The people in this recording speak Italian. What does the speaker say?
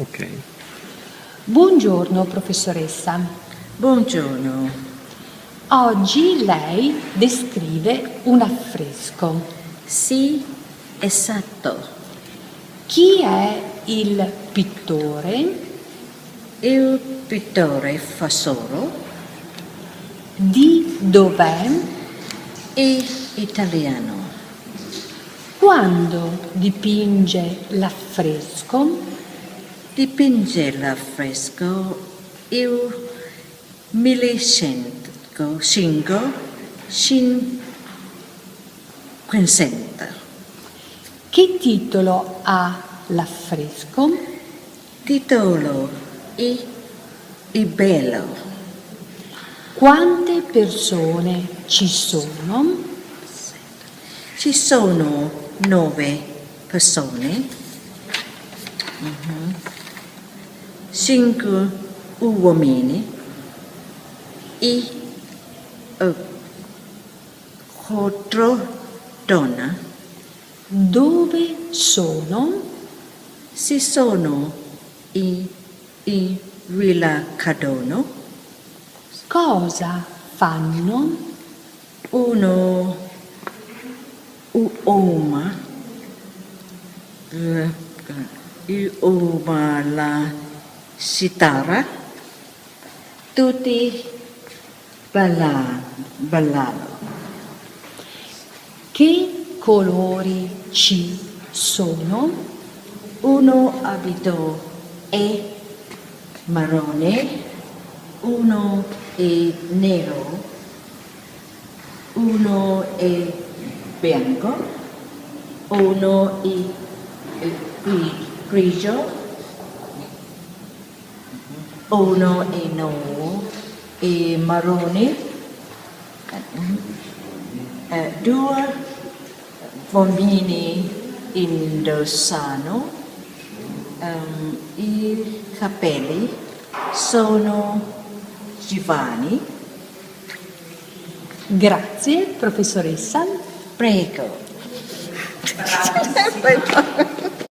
Ok. Buongiorno professoressa. Buongiorno. Oggi lei descrive un affresco. Sì, esatto. Chi è il pittore? Il pittore Fasoro Di dov'è? è italiano. Quando dipinge l'affresco? Dipinge l'affresco il 1550. Che titolo ha l'affresco? Titolo è bello. Quante persone ci sono? Ci sono 9 persone, 5 uomini e 4 donne. Dove sono? Si sono in Villa Cadono. Cosa fanno? Uno ama la chitarra, tutti ballano. Che colori ci sono? Uno abito è marrone, uno è nero, uno è bianco, uno è grigio, uno è no, è marrone, 2 bambini indossano i capelli sono giovani. Grazie, professoressa. Prego.